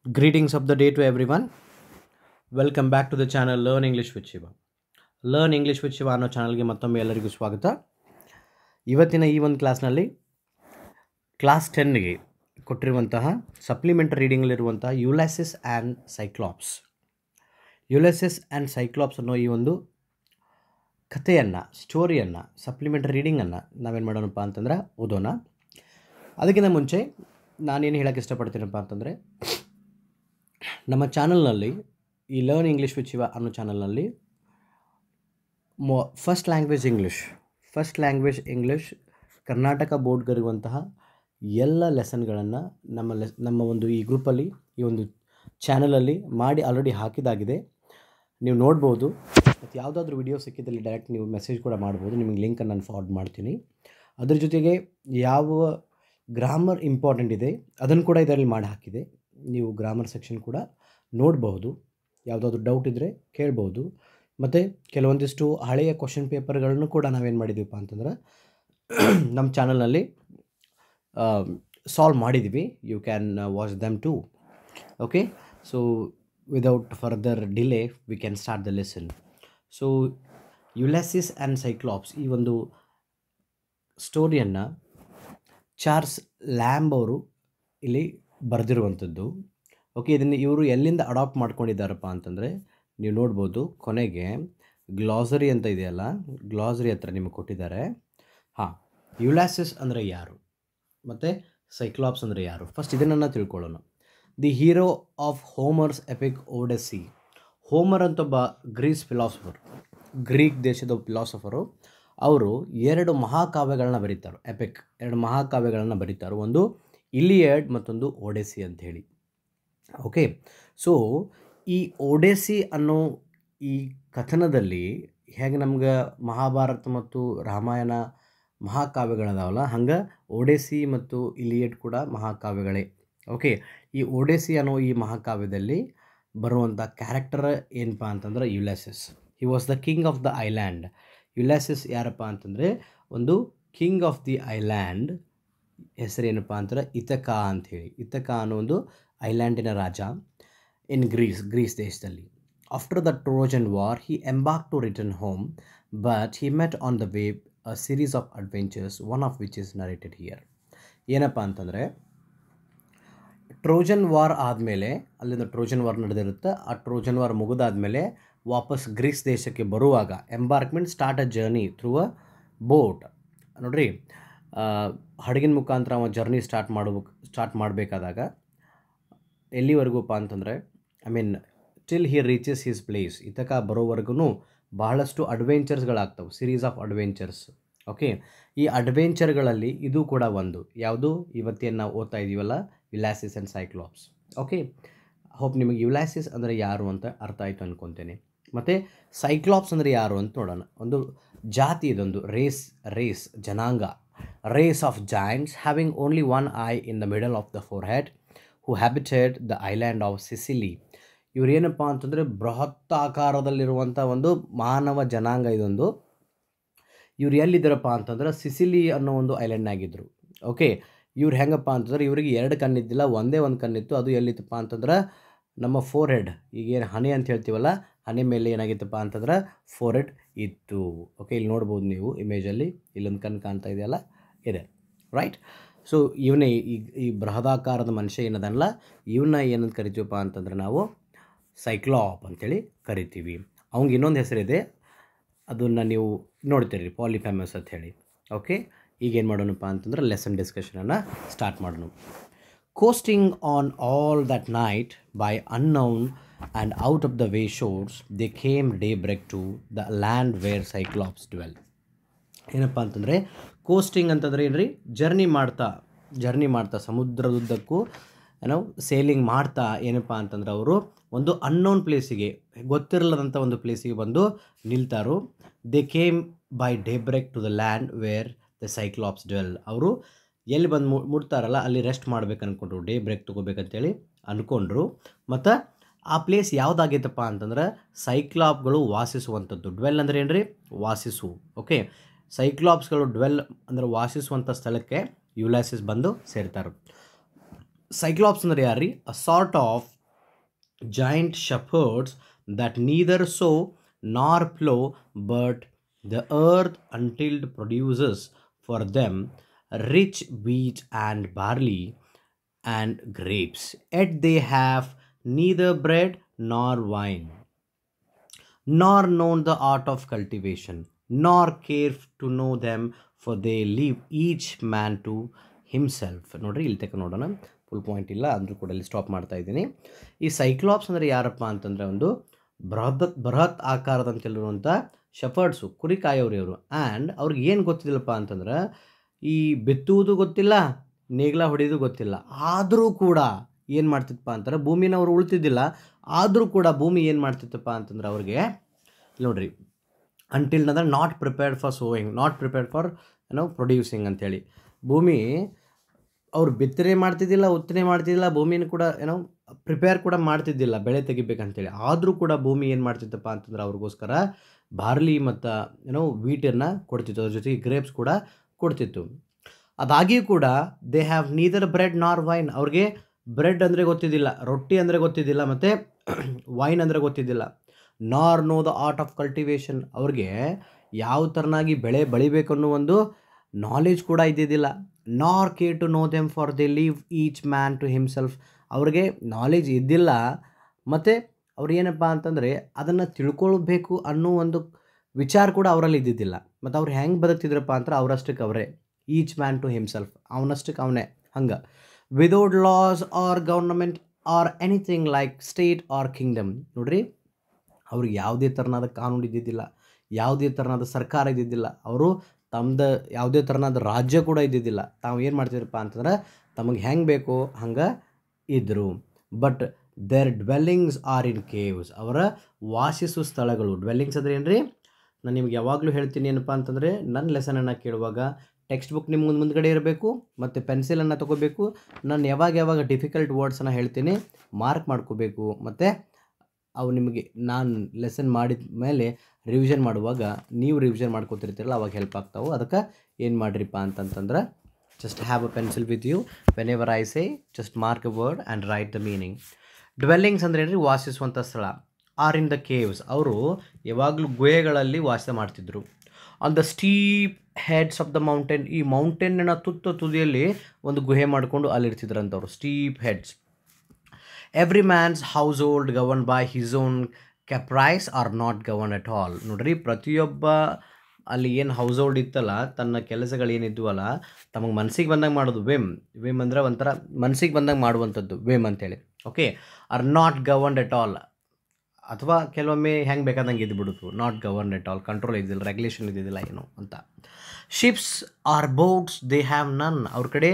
Greetings of the day to everyone. Welcome back to the channel Learn English with Shiva. Learn English with Shiva ಅನ್ನೋ ಚಾನಲ್ಗೆ ಮತ್ತೊಮ್ಮೆ ಎಲ್ಲರಿಗೂ ಸ್ವಾಗತ. ಇವತ್ತಿನ ಈ ಒಂದು ಕ್ಲಾಸ್ನಲ್ಲಿ ಕ್ಲಾಸ್ 10ಗೆ ಕೊಟ್ಟಿರುವಂತಹ ಸಪ್ಲಿಮೆಂಟರಿ ರೀಡಿಂಗಲ್ಲಿರುವಂತಹ ಯುಲಾಸಿಸ್ ಆ್ಯಂಡ್ ಸೈಕ್ಲಾಪ್ಸ್. ಯುಲಾಸಿಸ್ ಆ್ಯಂಡ್ ಸೈಕ್ಲಾಪ್ಸ್ ಅನ್ನೋ ಈ ಒಂದು ಕಥೆಯನ್ನು, ಸ್ಟೋರಿಯನ್ನು, ಸಪ್ಲಿಮೆಂಟರಿ ರೀಡಿಂಗನ್ನು ನಾವೇನು ಮಾಡೋಣಪ್ಪ ಅಂತಂದ್ರೆ ಓದೋಣ. ಅದಕ್ಕಿಂತ ಮುಂಚೆ ನಾನೇನು ಹೇಳೋಕ್ಕೆ ಇಷ್ಟಪಡ್ತೀನಪ್ಪ ಅಂತಂದರೆ, ನಮ್ಮ ಚಾನಲ್ನಲ್ಲಿ ಈ ಲರ್ನ್ ಇಂಗ್ಲೀಷ್ ವಿತ್ ಶಿವ ಅನ್ನೋ ಚಾನಲ್ನಲ್ಲಿ ಫಸ್ಟ್ ಲ್ಯಾಂಗ್ವೇಜ್ ಇಂಗ್ಲೀಷ್ ಕರ್ನಾಟಕ ಬೋರ್ಡ್ಗಿರುವಂತಹ ಎಲ್ಲ ಲೆಸನ್ಗಳನ್ನು ನಮ್ಮ ಒಂದು ಈ ಗ್ರೂಪಲ್ಲಿ, ಈ ಒಂದು ಚಾನಲಲ್ಲಿ ಮಾಡಿ ಆಲ್ರೆಡಿ ಹಾಕಿದಾಗಿದೆ. ನೀವು ನೋಡ್ಬೋದು. ಮತ್ತು ಯಾವುದಾದ್ರೂ ವಿಡಿಯೋ ಸಿಕ್ಕಿದಲ್ಲಿ ಡೈರೆಕ್ಟ್ ನೀವು ಮೆಸೇಜ್ ಕೂಡ ಮಾಡ್ಬೋದು. ನಿಮಗೆ ಲಿಂಕನ್ನು ನಾನು ಫಾರ್ವರ್ಡ್ ಮಾಡ್ತೀನಿ. ಅದ್ರ ಜೊತೆಗೆ ಯಾವ ಗ್ರಾಮರ್ ಇಂಪಾರ್ಟೆಂಟ್ ಇದೆ ಅದನ್ನು ಕೂಡ ಇದರಲ್ಲಿ ಮಾಡಿ ಹಾಕಿದೆ. ನೀವು ಗ್ರಾಮರ್ ಸೆಕ್ಷನ್ ಕೂಡ ನೋಡಬಹುದು. ಯಾವುದಾದ್ರೂ ಡೌಟ್ ಇದ್ದರೆ ಕೇಳ್ಬೋದು. ಮತ್ತು ಕೆಲವೊಂದಿಷ್ಟು ಹಳೆಯ ಕ್ವಶನ್ ಪೇಪರ್ಗಳನ್ನು ಕೂಡ ನಾವೇನು ಮಾಡಿದ್ದೀವಪ್ಪ ಅಂತಂದ್ರೆ ನಮ್ಮ ಚಾನಲ್ನಲ್ಲಿ ಸಾಲ್ವ್ ಮಾಡಿದ್ದೀವಿ. You can watch them too. Okay, so without further delay we can start the lesson. So Ulysses and Cyclops ಈ ಒಂದು ಸ್ಟೋರಿಯನ್ನು ಚಾರ್ಲ್ಸ್ ಲ್ಯಾಂಬ್ ಅವರು ಇಲ್ಲಿ ಬರೆದಿರುವಂಥದ್ದು. ಓಕೆ, ಇದನ್ನು ಇವರು ಎಲ್ಲಿಂದ ಅಡಾಪ್ಟ್ ಮಾಡ್ಕೊಂಡಿದ್ದಾರಪ್ಪ ಅಂತಂದರೆ ನೀವು ನೋಡ್ಬೋದು. ಕೊನೆಗೆ ಗ್ಲಾಸರಿ ಅಂತ ಇದೆಯಲ್ಲ, ಗ್ಲಾಸರಿ ಹತ್ರ ನಿಮಗೆ ಕೊಟ್ಟಿದ್ದಾರೆ. ಯುಲಾಸಿಸ್ ಅಂದರೆ ಯಾರು ಮತ್ತು ಸೈಕ್ಲಾಪ್ಸ್ ಅಂದರೆ ಯಾರು, ಫಸ್ಟ್ ಇದನ್ನು ತಿಳ್ಕೊಳ್ಳೋಣ. The hero of Homer's epic Odyssey. Homer ಅಂತ ಒಬ್ಬ ಗ್ರೀಕ್ ದೇಶದ ಫಿಲಾಸಫರು. ಅವರು 2 ಮಹಾಕಾವ್ಯಗಳನ್ನ ಬರೀತಾರೆ. ಎಪಿಕ್ 2 ಮಹಾಕಾವ್ಯಗಳನ್ನು ಬರೀತಾರೆ. ಒಂದು ಇಲಿಯಡ್, ಮತ್ತೊಂದು ಓಡೆಸಿ ಅಂಥೇಳಿ. ಓಕೆ, ಸೊ ಈ ಓಡೆಸಿ ಅನ್ನೋ ಈ ಕಥನದಲ್ಲಿ ಹೇಗೆ ನಮ್ಗೆ ಮಹಾಭಾರತ ಮತ್ತು ರಾಮಾಯಣ ಮಹಾಕಾವ್ಯಗಳದಾವಲ್ಲ, ಹಂಗೆ ಓಡೆಸಿ ಮತ್ತು ಇಲಿಯಡ್ ಕೂಡ ಮಹಾಕಾವ್ಯಗಳೇ. ಓಕೆ, ಈ ಓಡೆಸಿ ಅನ್ನೋ ಈ ಮಹಾಕಾವ್ಯದಲ್ಲಿ ಬರುವಂಥ ಕ್ಯಾರೆಕ್ಟರ್ ಏನಪ್ಪ ಅಂತಂದ್ರೆ Ulysses. He was the king of the island. Ulysses ಯಾರಪ್ಪ ಅಂತಂದರೆ ಒಂದು ಕಿಂಗ್ ಆಫ್ ದಿ ಐಲ್ಯಾಂಡ್. ಹೆಸರೇನಪ್ಪ ಅಂತಂದ್ರೆ ಇಥಕಾ ಅಂಥೇಳಿ. ಇಥಕಾ ಅನ್ನೋ ಒಂದು ಐಲ್ಯಾಂಡಿನ ರಾಜ ಇನ್ ಗ್ರೀಸ್ ದೇಶದಲ್ಲಿ. After the Trojan war he embark to return home, but he met on the way a series of adventures, one of which is narrated here. ಏನಪ್ಪ ಅಂತಂದರೆ, ಟ್ರೋಜನ್ ವಾರ್ ಆದಮೇಲೆ, ಅಲ್ಲಿಂದ ಟ್ರೋಜನ್ ವಾರ್ ನಡೆದಿರುತ್ತೆ. ಆ Trojan war ಮುಗಿದಾದ್ಮೇಲೆ ವಾಪಸ್ Greece ದೇಶಕ್ಕೆ ಬರುವಾಗ embarkment start a journey through a boat. ನೋಡ್ರಿ, ಹಡಗಿನ ಮುಖಾಂತರ ಅವ ಜರ್ನಿ ಸ್ಟಾರ್ಟ್ ಮಾಡಬೇಕಾದಾಗ ಎಲ್ಲಿವರೆಗೂಪ್ಪ ಅಂತಂದರೆ, till he reaches his place. Ithaca ಬರೋವರೆಗೂ ಬಹಳಷ್ಟು ಅಡ್ವೆಂಚರ್ಸ್ಗಳಾಗ್ತವೆ, ಸೀರೀಸ್ ಆಫ್ ಅಡ್ವೆಂಚರ್ಸ್. ಓಕೆ, ಈ ಅಡ್ವೆಂಚರ್ಗಳಲ್ಲಿ ಇದು ಕೂಡ ಒಂದು. ಯಾವುದು ಇವತ್ತೇನು ನಾವು ಓದ್ತಾ ಇದ್ದೀವಲ್ಲ, Ulysses and Cyclops. Okay, hope ನಿಮಗೆ ಯುಲಾಸಿಸ್ ಅಂದರೆ ಯಾರು ಅಂತ ಅರ್ಥ ಆಯಿತು ಅಂದ್ಕೊತೇನೆ. ಮತ್ತು ಸೈಕ್ಲಾಪ್ಸ್ ಅಂದರೆ ಯಾರು ಅಂತ ನೋಡೋಣ. ಒಂದು ಜಾತಿ, ಇದೊಂದು ರೇಸ್ ಜನಾಂಗ. Race of giants having only one eye in the middle of the forehead, who habited the island of Sicily. ಇವರೇನಪ್ಪ ಅಂತಂದರೆ ಬೃಹತ್ ಆಕಾರದಲ್ಲಿರುವಂಥ ಒಂದು ಮಾನವ ಜನಾಂಗ ಇದೊಂದು. ಇವ್ರು ಎಲ್ಲಿದ್ದಾರಪ್ಪ ಅಂತಂದ್ರೆ ಸಿಸಿಲಿ ಅನ್ನೋ ಒಂದು ಐಲ್ಯಾಂಡ್ನಾಗಿದ್ದರು. ಓಕೆ, ಇವ್ರು ಹೆಂಗಪ್ಪ ಅಂತಂದ್ರೆ ಇವರಿಗೆ 2 ಕಣ್ಣಿದ್ದಿಲ್ಲ, ಒಂದೇ ಒಂದು ಕಣ್ಣಿತ್ತು. ಅದು ಎಲ್ಲಿತ್ತಪ್ಪ ಅಂತಂದ್ರೆ ನಮ್ಮ ಫೋರ್ಹೆಡ್, ಈಗೇನು ಹಣೆ ಅಂತ ಹೇಳ್ತೀವಲ್ಲ, ಹಣೆ ಮೇಲೆ ಏನಾಗಿತ್ತಪ್ಪ ಅಂತಂದ್ರೆ ಫೋರ್ಹೆಡ್ ಇತ್ತು. ಓಕೆ, ಇಲ್ಲಿ ನೋಡ್ಬೋದು ನೀವು ಇಮೇಜಲ್ಲಿ, ಇಲ್ಲೊಂದು ಕಣ್ಣು ಕಾಣ್ತಾ ಇದೆಯಲ್ಲ, ಇದೆ ರೈಟ್. ಸೊ ಇವನೇ ಈ ಬೃಹದಾಕಾರದ ಮನುಷ್ಯ ಏನದಲ್ಲ, ಇವನ್ನ ಏನಂತ ಕರಿತೀವಪ್ಪ ಅಂತಂದ್ರೆ ನಾವು ಸೈಕ್ಲಾಪ್ ಅಂತೇಳಿ ಕರಿತೀವಿ. ಅವ್ನಿಗೆ ಇನ್ನೊಂದು ಹೆಸರಿದೆ, ಅದನ್ನು ನೀವು ನೋಡ್ತೀರಿ, ಪಾಲಿಫೆಮಸ್ ಅಂತ ಹೇಳಿ. ಓಕೆ, ಈಗೇನು ಮಾಡೋಣಪ್ಪ ಅಂತಂದ್ರೆ ಲೆಸನ್ ಡಿಸ್ಕಷನನ್ನು ಸ್ಟಾರ್ಟ್ ಮಾಡೋಣ. Coasting on all that night by unknown and out of the way shores they came day break to the land where Cyclops dwell. ಏನಪ್ಪ ಅಂತಂದರೆ ಕೋಸ್ಟಿಂಗ್ ಅಂತಂದರೆ ಏನ್ರಿ, ಜರ್ನಿ ಮಾಡ್ತಾ ಸಮುದ್ರದುದ್ದಕ್ಕೂ ಸೇಲಿಂಗ್ ಮಾಡ್ತಾ ಏನಪ್ಪ ಅಂತಂದ್ರೆ ಅವರು ಒಂದು ಅನ್ನೋನ್ ಪ್ಲೇಸಿಗೆ, ಗೊತ್ತಿರಲದಂಥ ಒಂದು ಪ್ಲೇಸಿಗೆ ಬಂದು ನಿಲ್ತಾರೋ. They came by day break to the land where the Cyclops dwell. ಅವರು ಎಲ್ಲಿ ಬಂದು ಮುಟ್ತಾರಲ್ಲ ಅಲ್ಲಿ ರೆಸ್ಟ್ ಮಾಡ್ಬೇಕು ಅಂದ್ಕೊಂಡ್ರು, ಡೇ ಬ್ರೇಕ್ ತೊಗೋಬೇಕಂತೇಳಿ ಅಂದ್ಕೊಂಡ್ರು. ಮತ್ತು ಆ ಪ್ಲೇಸ್ ಯಾವುದಾಗೈತಪ್ಪ ಅಂತಂದ್ರೆ ಸೈಕ್ಲಾಪ್ಗಳು ವಾಸಿಸುವಂಥದ್ದು. ಡ್ವೆಲ್ ಅಂದರೆ ಏನು ರೀ, ವಾಸಿಸು. ಓಕೆ, ಸೈಕ್ಲಾಪ್ಸ್ಗಳು ಡ್ವೆಲ್ ಅಂದರೆ ವಾಸಿಸುವಂಥ ಸ್ಥಳಕ್ಕೆ ಯುಲಾಸಿಸ್ ಬಂದು ಸೇರ್ತಾರೆ. ಸೈಕ್ಲಾಪ್ಸ್ ಅಂದರೆ ಯಾರ್ರಿ? A sort of giant shepherds that neither sow nor plow, but the earth until produces for them rich wheat and barley and grapes. Yet they have neither bread nor wine, nor known the art of cultivation, nor care to know them, for they leave each man to himself. ನೋಡ್ರಿ ಇಲ್ಲಿ ತನಕ ನೋಡೋಣ, full point ಇಲ್ಲ ಅಂದರೂ ಕೂಡ ಇಲ್ಲಿ stop ಮಾಡ್ತಾ ಇದ್ದೀನಿ. ಈ ಸೈಕ್ಲಾಪ್ಸ್ ಅಂದರೆ ಯಾರಪ್ಪ ಅಂತಂದರೆ ಒಂದು ಬೃಹತ್ ಆಕಾರದಂತಿರುವಂಥ ಶಫರ್ಡ್ಸು, ಕುರಿ ಕಾಯೋರು ಇವರು. ಆ್ಯಂಡ್ ಅವ್ರಿಗೆ ಏನು ಗೊತ್ತಿಲ್ಲಪ್ಪ ಅಂತಂದ್ರೆ ಈ ಬಿತ್ತುವುದು ಗೊತ್ತಿಲ್ಲ, ನೇಗ್ಲ ಹೊಡೆಯೋದು ಗೊತ್ತಿಲ್ಲ. ಆದರೂ ಕೂಡ ಏನು ಮಾಡ್ತಿತ್ತಪ್ಪ ಅಂತಂದ್ರೆ ಭೂಮಿನ ಅವ್ರು ಉಳ್ತಿದ್ದಿಲ್ಲ. ಆದರೂ ಕೂಡ ಭೂಮಿ ಏನು ಮಾಡ್ತಿತ್ತಪ್ಪ ಅಂತಂದ್ರೆ ಅವ್ರಿಗೆ ನೋಡ್ರಿ, ಅಂಟಿಲ್ ಅಂದ್ರೆ not prepared for sowing, not prepared for producing ಅಂಥೇಳಿ. ಭೂಮಿ ಅವ್ರು ಬಿತ್ತನೆ ಮಾಡ್ತಿದ್ದಿಲ್ಲ, ಉತ್ತನೆ ಮಾಡ್ತಿದ್ದಿಲ್ಲ, ಭೂಮಿನ ಕೂಡ ಪ್ರಿಪೇರ್ ಕೂಡ ಮಾಡ್ತಿದ್ದಿಲ್ಲ ಬೆಳೆ ತೆಗಿಬೇಕಂತೇಳಿ. ಆದರೂ ಕೂಡ ಭೂಮಿ ಏನು ಮಾಡ್ತಿತ್ತಪ್ಪ ಅಂತಂದ್ರೆ ಅವ್ರಿಗೋಸ್ಕರ ಬಾರ್ಲಿ ಮತ್ತು ವೀಟನ್ನು ಕೊಡ್ತಿತ್ತು, ಅದ್ರ ಜೊತೆಗೆ ಗ್ರೇಪ್ಸ್ ಕೂಡ ಕೊಡ್ತಿತ್ತು. ಅದಾಗಿಯೂ ಕೂಡ ದೇ ಹ್ಯಾವ್ ನೀದರ್ ಬ್ರೆಡ್ ನಾರ್ ವೈನ್. ಅವ್ರಿಗೆ ಬ್ರೆಡ್ ಅಂದರೆ ಗೊತ್ತಿದ್ದಿಲ್ಲ, ರೊಟ್ಟಿ ಅಂದರೆ ಗೊತ್ತಿದ್ದಿಲ್ಲ, ಮತ್ತು ವೈನ್ ಅಂದರೆ ಗೊತ್ತಿದ್ದಿಲ್ಲ. ನಾರ್ know the art of cultivation. ಅವ್ರಿಗೆ ಯಾವ ಥರನಾಗಿ ಬೆಳೆ ಬೆಳಿಬೇಕು ಅನ್ನೋ ಒಂದು ನಾಲೆಜ್ ಕೂಡ ಇದ್ದಿದ್ದಿಲ್ಲ. Nor care to know them, for they leave each man to himself. ಅವ್ರಿಗೆ ನಾಲೆಜ್ ಇದ್ದಿಲ್ಲ, ಮತ್ತು ಅವ್ರು ಏನಪ್ಪ ಅಂತಂದರೆ ಅದನ್ನು ತಿಳ್ಕೊಳ್ಬೇಕು ಅನ್ನೋ ಒಂದು ವಿಚಾರ ಕೂಡ ಅವರಲ್ಲಿ ಇದ್ದಿದ್ದಿಲ್ಲ. ಮತ್ತು ಅವ್ರು ಹೆಂಗೆ ಬದುಕ್ತಿದ್ರಪ್ಪ ಅಂದ್ರೆ ಅವರಷ್ಟಕ್ಕೆ ಅವರೇ, ಈಚ್ ಮ್ಯಾನ್ ಟು ಹಿಮ್ಸೆಲ್ಫ್, ಅವನಷ್ಟಕ್ಕೆ ಅವನೇ ಹಂಗೆ. Without laws or government or anything like state or kingdom. ನೋಡ್ರಿ, ಅವ್ರಿಗೆ ಯಾವುದೇ ಥರನಾದ ಕಾನೂನು ಇದ್ದಿದ್ದಿಲ್ಲ, ಯಾವುದೇ ಥರನಾದ ಸರ್ಕಾರ ಇದ್ದಿದ್ದಿಲ್ಲ, ಅವರು ತಮ್ಮದು ಯಾವುದೇ ಥರನಾದ ರಾಜ್ಯ ಕೂಡ ಇದ್ದಿದ್ದಿಲ್ಲ. ತಾವು ಏನು ಮಾಡ್ತಿದ್ರಪ್ಪ ಅಂತಂದ್ರೆ ತಮಗೆ ಹೆಂಗೆ ಬೇಕೋ ಹಂಗೆ ಇದ್ದರು. But their dwellings are in caves. ಅವರ ವಾಸಿಸುವ ಸ್ಥಳಗಳು, ಡ್ವೆಲ್ಲಿಂಗ್ಸ್ ಅಂದರೆ ಏನು ರೀ? ನಾನು ನಿಮ್ಗೆ ಯಾವಾಗಲೂ ಹೇಳ್ತೀನಿ ಏನಪ್ಪ ಅಂತಂದರೆ, ನನ್ನ ಲೆಸನನ್ನು ಕೇಳುವಾಗ ಟೆಕ್ಸ್ಟ್ ಬುಕ್ ನಿಮ್ಮ ಮುಂದ್ಗಡೆ ಇರಬೇಕು ಮತ್ತು ಪೆನ್ಸಿಲನ್ನು ತೊಗೋಬೇಕು. ನಾನು ಯಾವಾಗ ಡಿಫಿಕಲ್ಟ್ ವರ್ಡ್ಸನ್ನು ಹೇಳ್ತೀನಿ ಮಾರ್ಕ್ ಮಾಡ್ಕೋಬೇಕು. ಮತ್ತು ಅವು ನಿಮಗೆ ನಾನು ಲೆಸನ್ ಮಾಡಿದ ಮೇಲೆ ರಿವಿಷನ್ ಮಾಡುವಾಗ ನೀವು ರಿವಿಷನ್ ಮಾಡ್ಕೋತಿರ್ತೀರಲ್ಲ, ಅವಾಗ ಹೆಲ್ಪ್ ಆಗ್ತಾವೆ. ಅದಕ್ಕೆ ಏನು ಮಾಡಿರಿಪ್ಪ ಅಂತಂತಂದ್ರೆ, just have a pencil with you. Whenever I say, just mark a word and write the meaning. ಡ್ವೆಲ್ಲಿಂಗ್ಸ್ ಅಂದರೆ ಏನ್ರಿ? ವಾಸಿಸುವಂಥ ಸ್ಥಳ. Are in the caves. ಅವರು ಯಾವಾಗಲೂ ಗುಹೆಗಳಲ್ಲಿ ವಾಸ ಮಾಡ್ತಿದ್ರು. On the steep heads of the mountain. ಈ ಮೌಂಟೇನಿನ ತುದಿಯಲ್ಲಿ ಒಂದು ಗುಹೆ ಮಾಡಿಕೊಂಡು ಅಲ್ಲಿರ್ತಿದ್ರಂಥವ್ರು, steep heads. Every man's household govern by his own caprice or not govern at all. ನೋಡ್ರಿ, ಪ್ರತಿಯೊಬ್ಬ ಅಲ್ಲಿ ಏನು ಹೌಸ್ ಹೋಲ್ಡ್ ಇತ್ತಲ್ಲ, ತನ್ನ ಕೆಲಸಗಳು ಏನಿದ್ವಲ್ಲ ತಮಗೆ ಮನಸ್ಸಿಗೆ ಬಂದಂಗೆ ಮಾಡೋದು. ವೇಮ್ ಅಂದರೆ ಒಂಥರ ಮನಸ್ಸಿಗೆ ಬಂದಂಗೆ ಮಾಡುವಂಥದ್ದು, ವೇಮ್ ಅಂತೇಳಿ. Okay, or not governed at all. ಅಥವಾ ಕೆಲವೊಮ್ಮೆ ಹೆಂಗೆ ಬೇಕಾದಂಗೆ ಇದ್ಬಿಡುತ್ತು, not govern at all, control ಇದ್ದಿಲ್ಲ, ರೆಗ್ಯುಲೇಷನ್ ಇದ್ದಿದ್ದಿಲ್ಲ ಏನು ಅಂತ. Ships or boats they have none. ಅವ್ರ ಕಡೆ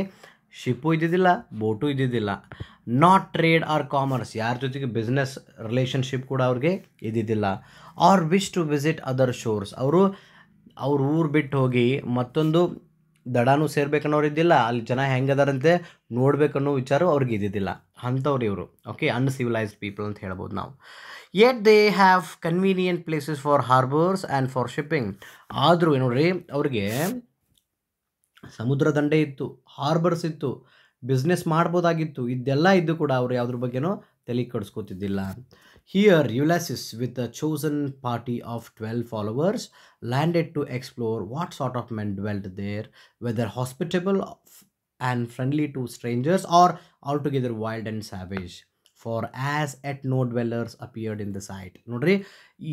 ಶಿಪ್ಪು ಇದ್ದಿದ್ದಿಲ್ಲ, ಬೋಟು ಇದ್ದಿದ್ದಿಲ್ಲ. Not trade or commerce. ಯಾರ ಜೊತೆಗೆ ಬಿಸ್ನೆಸ್ ರಿಲೇಷನ್ಶಿಪ್ ಕೂಡ ಅವ್ರಿಗೆ ಇದ್ದಿದ್ದಿಲ್ಲ. Or wish to visit other shores. ಅವ್ರ ಊರು ಬಿಟ್ಟು ಹೋಗಿ ಮತ್ತೊಂದು ದಡಾನು ಸೇರ್ಬೇಕನ್ನೋರು ಇದ್ದಿಲ್ಲ, ಅಲ್ಲಿ ಜನ ಹೆಂಗದಾರಂತೆ ನೋಡ್ಬೇಕನ್ನೋ ವಿಚಾರ ಅವ್ರಿಗೆ ಇದ್ದಿದ್ದಿಲ್ಲ. ಅಂಥವ್ರು ಇವರು. ಓಕೆ, ಅನ್ಸಿವಿಲೈಸ್ಡ್ ಪೀಪಲ್ ಅಂತ ಹೇಳ್ಬೋದು ನಾವು. Yet they have convenient places for harbours and for shipping. ಆದರೂ ನೋಡ್ರಿ, ಅವ್ರಿಗೆ ಸಮುದ್ರ ದಂಡೆ ಇತ್ತು, ಹಾರ್ಬರ್ಸ್ ಇತ್ತು, ಬಿಸ್ನೆಸ್ ಮಾಡ್ಬೋದಾಗಿತ್ತು. ಇದೆಲ್ಲ ಇದ್ದು ಕೂಡ ಅವ್ರು ಯಾವುದ್ರ ಬಗ್ಗೆನೂ ತಲೆ ಕೆಡಿಸ್ಕೋತಿದ್ದಿಲ್ಲ. Here Ulysses with a chosen party of 12 followers landed to explore what sort of men dwelt there, whether hospitable and friendly to strangers or altogether wild and savage. For as at no dwellers appeared in the sight. ನೋಡ್ರಿ,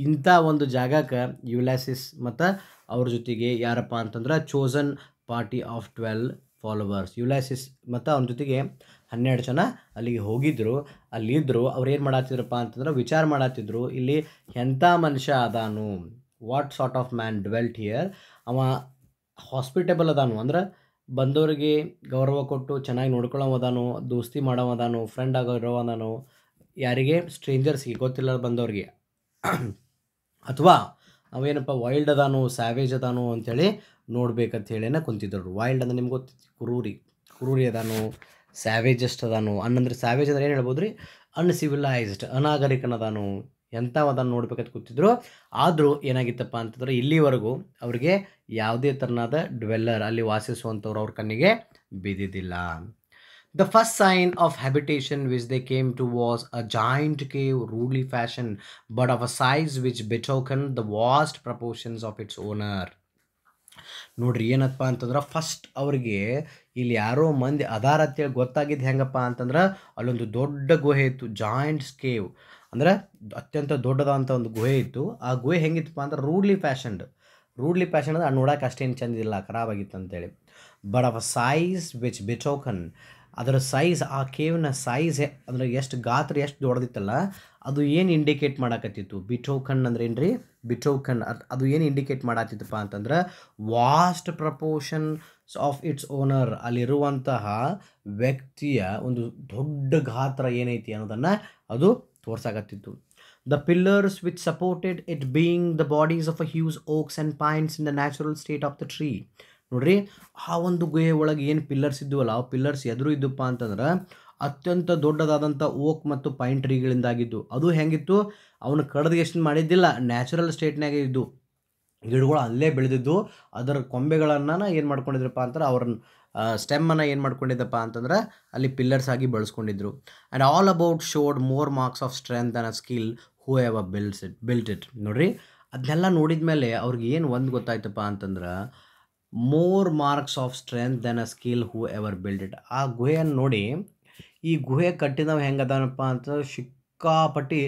ಇಂಥ ಒಂದು ಜಾಗಕ್ಕೆ ಯುಲಾಸಿಸ್ ಮತ್ತು ಅವ್ರ ಜೊತೆಗೆ ಯಾರಪ್ಪ ಅಂತಂದ್ರೆ chosen party of 12 followers, ಯುಲಾಸಿಸ್ ಮತ್ತು ಅವನ ಜೊತೆಗೆ 12 ಜನ ಅಲ್ಲಿಗೆ ಹೋಗಿದ್ದರು. ಅಲ್ಲಿದ್ದರು. ಅವ್ರು ಏನು ಮಾಡತ್ತಿದ್ರಪ್ಪ ಅಂತಂದ್ರೆ ವಿಚಾರ ಮಾಡತ್ತಿದ್ರು, ಇಲ್ಲಿ ಎಂಥ ಮನುಷ್ಯ ಅದಾನು, what sort of man dwelt here. ಅವ ಹಾಸ್ಪಿಟೇಬಲ್ ಅದಾನು ಅಂದ್ರೆ ಬಂದವರಿಗೆ ಗೌರವ ಕೊಟ್ಟು ಚೆನ್ನಾಗಿ ನೋಡ್ಕೊಳ್ಳೋವದಾನು, ದೋಸ್ತಿ ಮಾಡೋವದಾನು, ಫ್ರೆಂಡ್ ಆಗಿರೋವದಾನು, ಯಾರಿಗೆ ಸ್ಟ್ರೇಂಜರ್ಸ್ಗೆ ಗೊತ್ತಿಲ್ಲ ಬಂದವ್ರಿಗೆ. ಅಥವಾ ಅವೇನಪ್ಪ ವೈಲ್ಡ್ ಅದಾನು, ಸ್ಯಾವೇಜ್ ಅದಾನು ಅಂಥೇಳಿ ನೋಡ್ಬೇಕಂತ ಹೇಳಿನ ಕುಂತಿದ್ರು. ವೈಲ್ಡ್ ಅಂದ್ರೆ ನಿಮ್ಗೆ ಗೊತ್ತಿತ್ತು, ಕುರೂರಿ ಅದಾನು, ಸ್ಯಾವೇಜಸ್ಟ್ ಅದಾನು. ಅನ್ನಂದ್ರೆ ಸ್ಯಾವೇಜ್ ಅಂದ್ರೆ ಏನು ಹೇಳ್ಬೋದು ರೀ? ಅನ್ಸಿವಿಲೈಸ್ಡ್, ಅನಾಗರಿಕನದಾನು, ಎಂಥವದನ್ನು ನೋಡ್ಬೇಕಂತ ಕೂತಿದ್ರು. ಆದರೂ ಏನಾಗಿತ್ತಪ್ಪ ಅಂತಂದ್ರೆ ಇಲ್ಲಿವರೆಗೂ ಅವ್ರಿಗೆ ಯಾವುದೇ ಥರನಾದ ಡ್ವೆಲ್ಲರ್, ಅಲ್ಲಿ ವಾಸಿಸುವಂಥವ್ರು ಅವ್ರ ಕಣ್ಣಿಗೆ ಬಿದ್ದಿದ್ದಿಲ್ಲ. The first sign of habitation which they came to was a giant cave, rudely fashioned, but of a size which betokened the vast proportions of its owner. ನೋಡ್ರಿ ಏನಪ್ಪ ಅಂತಂದ್ರೆ ಫಸ್ಟ್ ಅವ್ರಿಗೆ ಇಲ್ಲಿ ಯಾರೋ ಮಂದಿ ಅದಾರ ಅಂತೇಳಿ ಗೊತ್ತಾಗಿದ್ದು ಹೆಂಗಪ್ಪ ಅಂತಂದ್ರೆ ಅಲ್ಲೊಂದು ದೊಡ್ಡ ಗುಹೆ ಇತ್ತು, ಜಾಯಿಂಟ್ಸ್ ಕೇವ್ ಅಂದ್ರೆ ಅತ್ಯಂತ ದೊಡ್ಡದಂಥ ಒಂದು ಗುಹೆ ಇತ್ತು. ಆ ಗುಹೆ ಹೆಂಗಿತ್ತಪ್ಪ ಅಂದ್ರೆ ರೂಡ್ಲಿ ಫ್ಯಾಷನ್ ಅಂದ್ರೆ ನೋಡೋಕೆ ಅಷ್ಟೇನು ಚಂದಿಲ್ಲ, ಖರಾಬಾಗಿತ್ತು ಅಂತೇಳಿ. But of a size which betoken, ಅದರ ಸೈಜ್, ಆ ಕೇವ್ನ ಸೈಜ್ ಅಂದ್ರೆ ಎಷ್ಟು ಗಾತ್ರ ಎಷ್ಟು ದೊಡ್ಡದಿತ್ತಲ್ಲ, ಅದು ಏನು ಇಂಡಿಕೇಟ್ ಮಾಡಕತ್ತಿತ್ತು, ಬಿಟೋಕನ್ ಅಂದ್ರೆ ಏನು ರೀ, ಬಿಟೋಕನ್ ಅದು ಏನು ಇಂಡಿಕೇಟ್ ಮಾಡತ್ತಿತ್ತಪ್ಪ ಅಂತಂದ್ರೆ vast proportion of its owner, ಅಲ್ಲಿರುವಂತಹ ವ್ಯಕ್ತಿಯ ಒಂದು ದೊಡ್ಡ ಗಾತ್ರ ಏನೈತಿ ಅನ್ನೋದನ್ನು ಅದು ತೋರ್ಸಾಕತ್ತಿತ್ತು. The pillars which supported it being the bodies of a huge oaks and pines in the natural state of the tree. ನೋಡ್ರಿ, ಆ ಒಂದು ಗುಹೆ ಒಳಗೆ ಏನು ಪಿಲ್ಲರ್ಸ್ ಇದ್ದುವಲ್ಲ, ಆ ಪಿಲ್ಲರ್ಸ್ ಎದುರು ಇದ್ದಪ್ಪ ಅಂತಂದ್ರೆ ಅತ್ಯಂತ ದೊಡ್ಡದಾದಂಥ ಓಕ್ ಮತ್ತು ಪೈನ್ ಟ್ರೀಗಳಿಂದಾಗಿದ್ದು. ಅದು ಹೆಂಗಿತ್ತು, ಅವನು ಕಡ್ದು ಮಾಡಿದ್ದಿಲ್ಲ, ನ್ಯಾಚುರಲ್ ಸ್ಟೇಟ್ನಾಗೆ ಇದ್ದು ಗಿಡಗಳು ಅಲ್ಲೇ ಬೆಳೆದಿದ್ದು. ಅದರ ಕೊಂಬೆಗಳನ್ನು ಏನು ಮಾಡ್ಕೊಂಡಿದ್ರಪ್ಪ ಅಂತಾರೆ, ಅವ್ರನ್ನ ಸ್ಟೆಮ್ಮನ್ನು ಏನು ಮಾಡ್ಕೊಂಡಿದ್ದಪ್ಪ ಅಂತಂದ್ರೆ ಅಲ್ಲಿ ಪಿಲ್ಲರ್ಸ್ ಆಗಿ ಬಳಸ್ಕೊಂಡಿದ್ರು. And all about showed more marks of strength and a skill whoever built it. ನೋಡ್ರಿ, ಅದನ್ನೆಲ್ಲ ನೋಡಿದ ಮೇಲೆ ಅವ್ರಿಗೆ ಏನು ಒಂದು ಗೊತ್ತಾಯ್ತಪ್ಪ ಅಂತಂದ್ರೆ, more marks of strength than a skill whoever built it. ಆ ಗುಹೆಯನ್ನು ನೋಡಿ, ಈ ಗುಹೆ ಕಟ್ಟಿದವ ಹೆಂಗದಾನಪ್ಪ ಅಂತಂದ್ರೆ ಸಿಕ್ಕಾಪಟ್ಟಿ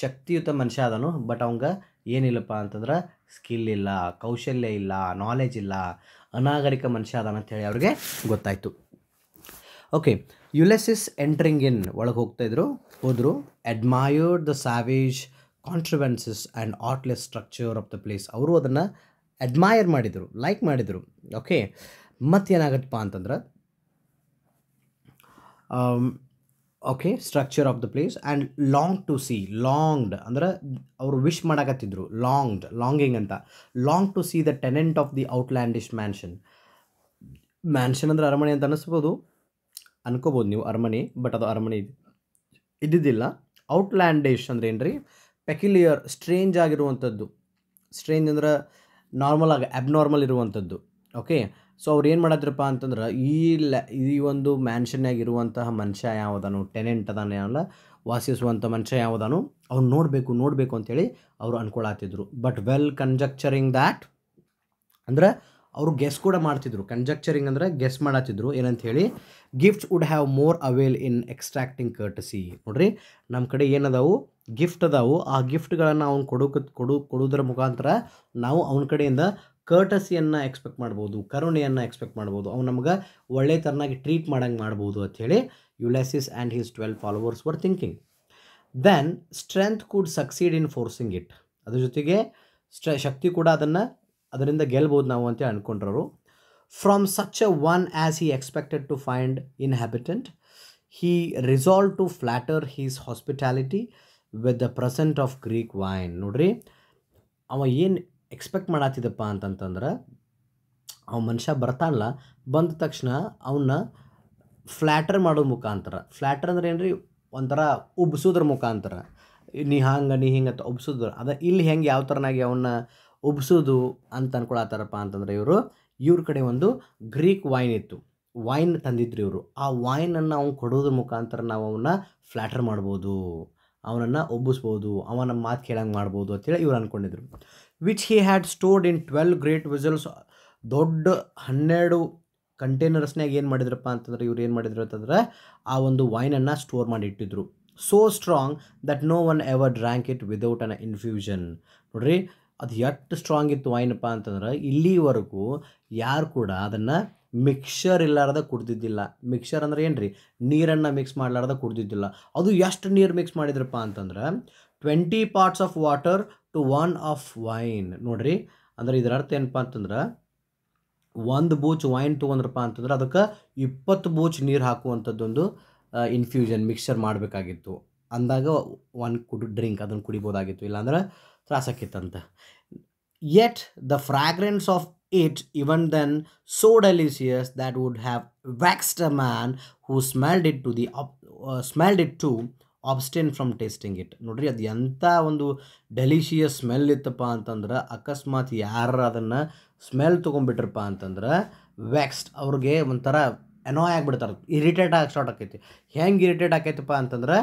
ಶಕ್ತಿಯುತ ಮನುಷ್ಯ ಅದನು. ಬಟ್ ಅವಂಗೆ ಏನಿಲ್ಲಪ್ಪ ಅಂತಂದ್ರೆ ಸ್ಕಿಲ್ ಇಲ್ಲ, ಕೌಶಲ್ಯ ಇಲ್ಲ, ನಾಲೆಜ್ ಇಲ್ಲ, ಅನಾಗರಿಕ ಮನುಷ್ಯ ಅದಾನ ಅಂತೇಳಿ ಅವ್ರಿಗೆ ಗೊತ್ತಾಯಿತು. ಓಕೆ, ಯುಲೆಸಿಸ್ ಎಂಟ್ರಿಂಗ್ ಇನ್ ಒಳಗೆ ಹೋದರು, admired the savage contrivances and artless structure of the place. ಅವರು ಅದನ್ನು ಅಡ್ಮೈರ್ ಮಾಡಿದರು, ಲೈಕ್ ಮಾಡಿದರು. ಓಕೆ, ಮತ್ತೇನಾಗತ್ತಪ್ಪ ಅಂತಂದ್ರೆ okay, structure of the place and long to see, longed ಅಂದ್ರೆ ಅವರು ವಿಶ್ ಮಾಡಕತ್ತಿದ್ರು, ಲಾಂಗಿಂಗ್ ಅಂತ, long to see the tenant of the outlandish mansion ಅಂದ್ರೆ ಅರಮನೆ ಅಂತ ಅನ್ಕೋಬೋದು ನೀವು, ಅರಮನೆ, ಬಟ್ ಅದು ಅರಮನೆ ಇದ್ದಿದ್ದಿಲ್ಲ. ಔಟ್ಲ್ಯಾಂಡಿಶ್ ಅಂದ್ರೆ ಏನು ರೀ, ಪೆಕ್ಯುಲಿಯರ್, ಸ್ಟ್ರೇಂಜ್ ಆಗಿರುವಂಥದ್ದು. ಸ್ಟ್ರೇಂಜ್ ಅಂದ್ರೆ ನಾರ್ಮಲ್ ಆಗಿ ಅಬ್ನಾರ್ಮಲ್ ಇರುವಂಥದ್ದು. ಓಕೆ, ಸೊ ಅವ್ರು ಏನು ಮಾಡಿದ್ರಪ್ಪ ಅಂತಂದ್ರೆ ಈ ಒಂದು ಮ್ಯಾನ್ಷನ್ನಾಗಿರುವಂತಹ ಮನುಷ್ಯ ಯಾವುದಾನು, ಟೆನೆಂಟ್ ಅದಾನ ಯಾವಲ್ಲ, ವಾಸಿಸುವಂಥ ಮನುಷ್ಯ ಯಾವುದಾನು, ಅವ್ನು ನೋಡಬೇಕು ಅಂತೇಳಿ ಅವರು ಅನ್ಕೊಳತ್ತಿದ್ರು. ಬಟ್ ವೆಲ್ ಕಂಜಕ್ಚರಿಂಗ್ ದ್ಯಾಟ್ ಅಂದ್ರೆ ಅವರು ಗೆಸ್ ಕೂಡ ಮಾಡ್ತಿದ್ರು. ಕಂಜಕ್ಚರಿಂಗ್ ಅಂದರೆ ಗೆಸ್ ಮಾಡತ್ತಿದ್ರು ಏನಂತ ಹೇಳಿ, gifts would have more avail in extracting courtesy. ನೋಡ್ರಿ, ನಮ್ಮ ಕಡೆ ಏನದಾವು, ಗಿಫ್ಟ್ ಅದಾವು, ಆ ಗಿಫ್ಟ್ಗಳನ್ನು ಅವ್ನು ಕೊಡೋದ್ರ ಮುಖಾಂತರ ನಾವು ಅವನ ಕಡೆಯಿಂದ ಕರ್ಟಸಿಯನ್ನು ಎಕ್ಸ್ಪೆಕ್ಟ್ ಮಾಡ್ಬೋದು, ಕರುಣೆಯನ್ನು ಎಕ್ಸ್ಪೆಕ್ಟ್ ಮಾಡ್ಬೋದು, ಅವ್ನು ನಮ್ಗೆ ಒಳ್ಳೆ ಥರನಾಗಿ ಟ್ರೀಟ್ ಮಾಡಂಗೆ ಮಾಡ್ಬೋದು ಅಂಥೇಳಿ Ulysses and his 12 followers were thinking. Then strength could succeed in forcing it. ಅದ್ರ ಜೊತೆಗೆ ಶಕ್ತಿ ಕೂಡ ಅದರಿಂದ ಗೆಲ್ಬೋದು ನಾವು ಅಂತ ಅಂದ್ಕೊಂಡ್ರು. From such a one as he expected to find inhabitant, he resolve to flatter his hospitality with the present of Greek wine. ನೋಡ್ರಿ, ಅವ ಏನು ಎಕ್ಸ್ಪೆಕ್ಟ್ ಮಾಡತ್ತಿದ್ದಪ್ಪ ಅಂತಂತಂದ್ರೆ, ಅವ ಮನುಷ್ಯ ಬರ್ತಾನಲ್ಲ, ಬಂದ ತಕ್ಷಣ ಅವನ್ನ ಫ್ಲ್ಯಾಟರ್ ಮಾಡೋದು ಮುಖಾಂತರ. ಫ್ಲ್ಯಾಟರ್ ಅಂದ್ರೆ ಏನು ರೀ, ಒಂಥರ ಉಬ್ಸೋದ್ರ ಮುಖಾಂತರ, ನೀ ಹಿಂಗೆ ಅಂತ ಉಬ್ಸೋದು. ಇಲ್ಲಿ ಹೆಂಗೆ ಯಾವ ಥರನಾಗಿ ಅವನ್ನ ಉಬ್ಸೋದು ಅಂತ ಅನ್ಕೊಳತ್ತಾರಪ್ಪ ಅಂತಂದ್ರೆ, ಇವ್ರ ಕಡೆ ಒಂದು ಗ್ರೀಕ್ ವೈನ್ ಇತ್ತು, ವೈನ್ ತಂದಿದ್ರು ಇವರು. ಆ ವೈನನ್ನು ಅವ್ನು ಕೊಡೋದ್ರ ಮುಖಾಂತರ ನಾವು ಅವನ್ನ ಫ್ಲ್ಯಾಟರ್ ಮಾಡ್ಬೋದು, ಅವನನ್ನು ಒಬ್ಬಿಸ್ಬೋದು, ಅವನ ಮಾತು ಕೇಳಂಗೆ ಮಾಡ್ಬೋದು ಅಂತೇಳಿ ಇವ್ರು ಅಂದ್ಕೊಂಡಿದ್ರು. Which he had stored in 12 great vessels. ದೊಡ್ಡ 12 ಕಂಟೈನರ್ಸ್ನಾಗ ಏನು ಮಾಡಿದ್ರಪ್ಪ ಅಂತಂದ್ರೆ ಇವ್ರು ಏನು ಮಾಡಿದ್ರು ಅಂತಂದ್ರೆ ಆ ಒಂದು ವೈನನ್ನು ಸ್ಟೋರ್ ಮಾಡಿ ಇಟ್ಟಿದ್ರು. So strong that no one ever drank it without an infusion. ನೋಡ್ರಿ, ಅದು ಎಷ್ಟು ಸ್ಟ್ರಾಂಗ್ ಇತ್ತು ವೈನಪ್ಪ ಅಂತಂದ್ರೆ ಇಲ್ಲಿವರೆಗೂ ಯಾರು ಕೂಡ ಅದನ್ನು ಮಿಕ್ಸರ್ ಇಲ್ಲಾರ್ದ ಕುಡ್ದಿದ್ದಿಲ್ಲ. ಮಿಕ್ಸರ್ ಅಂದ್ರೆ ಏನು ರೀ, ನೀರನ್ನು ಮಿಕ್ಸ್ ಮಾಡಲಾರ್ದ ಕುಡ್ದಿದ್ದಿಲ್ಲ. ಅದು ಎಷ್ಟು ನೀರು ಮಿಕ್ಸ್ ಮಾಡಿದ್ರಪ್ಪ ಅಂತಂದ್ರೆ 20 parts of water to 1 of wine. ನೋಡ್ರಿ, ಅಂದ್ರೆ ಇದರ ಅರ್ಥ ಏನಪ್ಪ ಅಂತಂದ್ರೆ, 1 ಬೂಚ್ ವೈನ್ ತೊಗೊಂಡ್ರಪ್ಪ ಅಂತಂದ್ರೆ ಅದಕ್ಕೆ 20 ಬೂಚ್ ನೀರು ಹಾಕುವಂಥದ್ದೊಂದು ಇನ್ಫ್ಯೂಷನ್ ಮಿಕ್ಸ್ಚರ್ ಮಾಡಬೇಕಾಗಿತ್ತು. ಅಂದಾಗ ಡ್ರಿಂಕ್ ಅದನ್ನು ಕುಡಿಬೋದಾಗಿತ್ತು, ಇಲ್ಲಾಂದ್ರೆ ತ್ರಾಸಕ್ಕಿತ್ತಂತ. Yet the fragrance of it even then so delicious that would have vexed a man who smelled it to abstain from tasting it. ನೋಡ್ರಿ, ಅದು ಎಂಥ ಒಂದು ಡೆಲಿಷಿಯಸ್ ಸ್ಮೆಲ್ ಇತ್ತಪ್ಪ ಅಂತಂದ್ರೆ, ಅಕಸ್ಮಾತ್ ಯಾರು ಅದನ್ನು ಸ್ಮೆಲ್ ತೊಗೊಂಡ್ಬಿಟ್ರಪ್ಪ ಅಂತಂದ್ರೆ ವ್ಯಾಕ್ಸ್ಡ್, ಅವ್ರಿಗೆ ಒಂಥರ ಅನಾಯ್ ಆಗಿಬಿಡ್ತಾರೆ, ಇರಿಟೇಟ್ ಆಗಿ ಸ್ಟಾರ್ಟ್ ಆಕೈತಿ. ಹೆಂಗೆ ಇರಿಟೇಟ್ ಆಕೈತಪ್ಪ ಅಂತಂದ್ರೆ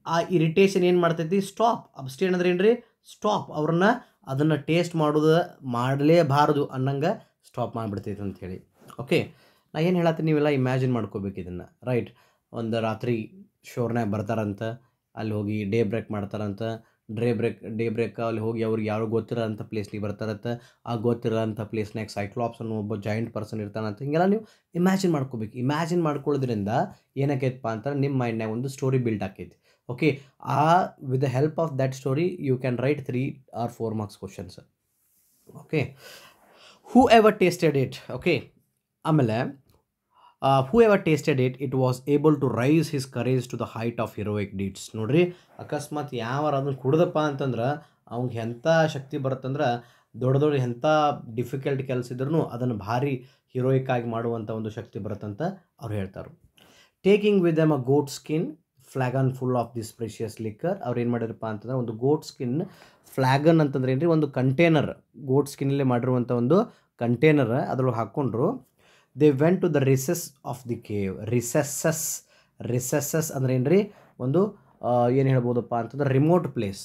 ಆ ಇರಿಟೇಷನ್ ಏನು ಮಾಡ್ತೈತಿ, ಸ್ಟಾಪ್. ಅಬ್ಸ್ಟೇನ್ ಅಂದ್ರೆ ಏನು ರೀ, ಸ್ಟಾಪ್. ಅವ್ರನ್ನ ಅದನ್ನು ಟೇಸ್ಟ್ ಮಾಡೋದು ಮಾಡಲೇಬಾರದು ಅನ್ನಂಗೆ ಸ್ಟಾಪ್ ಮಾಡಿಬಿಡ್ತೈತೆ ಅಂಥೇಳಿ. ಓಕೆ, ನಾ ಏನು ಹೇಳತ್ತೀನಿ, ನೀವೆಲ್ಲ ಇಮ್ಯಾಜಿನ್ ಮಾಡ್ಕೋಬೇಕು ಇದನ್ನು, ರೈಟ್. ಒಂದು ರಾತ್ರಿ ಶೋರ್ನಾಗ ಬರ್ತಾರಂತ, ಅಲ್ಲಿ ಹೋಗಿ ಡೇ ಬ್ರೇಕ್ ಮಾಡ್ತಾರಂತ. ಡೇ ಬ್ರೇಕ್ ಅಲ್ಲಿ ಹೋಗಿ ಅವ್ರಿಗೆ ಯಾರು ಗೊತ್ತಿರೋಂಥ ಪ್ಲೇಸ್ಗೆ ಬರ್ತಾರಂತ. ಆ ಗೊತ್ತಿರೋಂಥ ಪ್ಲೇಸ್ನಾಗ ಸೈಕ್ಲಾಪ್ಸ್ ಅನ್ನೋ ಒಬ್ಬ ಜಾಯಿಂಟ್ ಪರ್ಸನ್ ಇರ್ತಾನಂತ. ಹಿಂಗೆಲ್ಲ ನೀವು ಇಮ್ಯಾಜಿನ್ ಮಾಡ್ಕೋಬೇಕು. ಇಮ್ಯಾಜಿನ್ ಮಾಡ್ಕೊಳ್ಳೋದ್ರಿಂದ ಏನಾಕೈತಪ್ಪ ಅಂತಂದ್ರೆ ನಿಮ್ಮ ಮೈಂಡ್ನಾಗ ಒಂದು ಸ್ಟೋರಿ ಬಿಲ್ಡ್ ಆಕೈತಿ. Okay, with the help of that story you can write 3 or 4 marks questions. Okay, whoever tasted it. Okay, ಆಮೇಲೆ whoever tasted it, it was able to raise his courage to the height of heroic deeds. ನೋಡ್ರಿ, ಅಕಸ್ಮಾತ್ ಯಾವಾರ ಅದನ್ನು ಕುಡ್ದಪ್ಪ ಅಂತಂದ್ರೆ ಅವ್ನಿಗೆ ಎಂಥ ಶಕ್ತಿ ಬರುತ್ತಂದ್ರೆ ದೊಡ್ಡ ದೊಡ್ಡ ಎಂಥ ಡಿಫಿಕಲ್ಟ್ ಕೆಲಸ ಇದ್ರೂ ಅದನ್ನು ಭಾರಿ ಹೀರೋಯಿಕ್ ಆಗಿ ಮಾಡುವಂಥ ಒಂದು ಶಕ್ತಿ ಬರುತ್ತಂತ ಅವ್ರು ಹೇಳ್ತಾರೆ. Taking with them a goat skin flagon full of this precious liquor. ಅವ್ರು ಏನು ಮಾಡಿರಪ್ಪ ಅಂತಂದ್ರೆ ಒಂದು ಗೋಟ್ ಸ್ಕಿನ್, ಫ್ಲಾಗನ್ ಅಂತಂದ್ರೆ ಏನು ರೀ, ಒಂದು ಕಂಟೇನರ್, ಗೋಟ್ ಸ್ಕಿನ್ನಲ್ಲೇ ಮಾಡಿರುವಂಥ ಒಂದು ಕಂಟೇನರ್ ಅದ್ರೊಳಗೆ ಹಾಕ್ಕೊಂಡ್ರು. They went to the recess of the cave. Recesses ಅಂದ್ರೆ ಏನು ರೀ, ಒಂದು ಏನು ಹೇಳ್ಬೋದಪ್ಪ ಅಂತಂದ್ರೆ ರಿಮೋಟ್ ಪ್ಲೇಸ್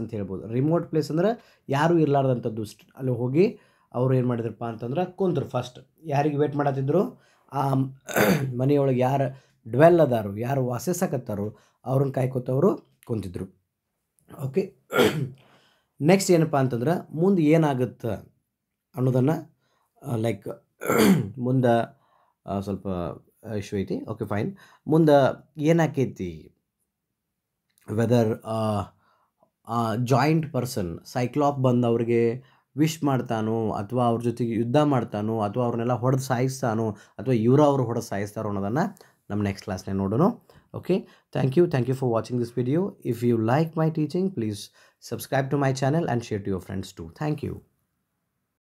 ಅಂತ ಹೇಳ್ಬೋದು. ರಿಮೋಟ್ ಪ್ಲೇಸ್ ಅಂದ್ರೆ ಯಾರೂ ಇರಲಾರ್ದಂಥದ್ದು. ಅಲ್ಲಿ ಹೋಗಿ ಅವರು ಏನು ಮಾಡಿದ್ರಪ್ಪ ಅಂತಂದ್ರೆ ಕುಂದ್ರು. ಫಸ್ಟ್ ಯಾರಿಗೆ ವೇಟ್ ಮಾಡತ್ತಿದ್ರು, ಆ ಮನೆಯೊಳಗೆ ಯಾರು ಡ್ವೆಲ್ ಅದಾರು, ಯಾರು ವಾಸಿಸಕತ್ತಾರೋ ಅವ್ರನ್ನ ಕಾಯ್ಕೋತವರು ಕುಂತಿದ್ರು. ಓಕೆ, ನೆಕ್ಸ್ಟ್ ಏನಪ್ಪ ಅಂತಂದ್ರೆ ಮುಂದೆ ಏನಾಗುತ್ತೆ ಅನ್ನೋದನ್ನು ಲೈಕ್ ಮುಂದೆ ಸ್ವಲ್ಪ ಇಶ್ಯೂ ಐತಿ. ಓಕೆ ಫೈನ್, ಮುಂದೆ ಏನಾಕೈತಿ, ವೆದರ್ ಜಾಯಿಂಟ್ ಪರ್ಸನ್ ಸೈಕ್ಲಾಪ್ ಬಂದು ಅವ್ರಿಗೆ ವಿಶ್ ಮಾಡ್ತಾನೋ, ಅಥವಾ ಅವ್ರ ಜೊತೆಗೆ ಯುದ್ಧ ಮಾಡ್ತಾನೋ, ಅಥವಾ ಅವ್ರನ್ನೆಲ್ಲ ಹೊಡೆದು ಸಾಯಿಸ್ತಾನೋ, ಅಥವಾ ಅವರು ಹೊಡೆದು ಸಾಯಿಸ್ತಾರೋ ಅನ್ನೋದನ್ನು ನಮ್ಮ ನೆಕ್ಸ್ಟ್ ಕ್ಲಾಸ್ನಾಗ ನೋಡೋಣ. Okay, thank you for watching this video. If you like my teaching, please subscribe to my channel and share to your friends too. Thank you.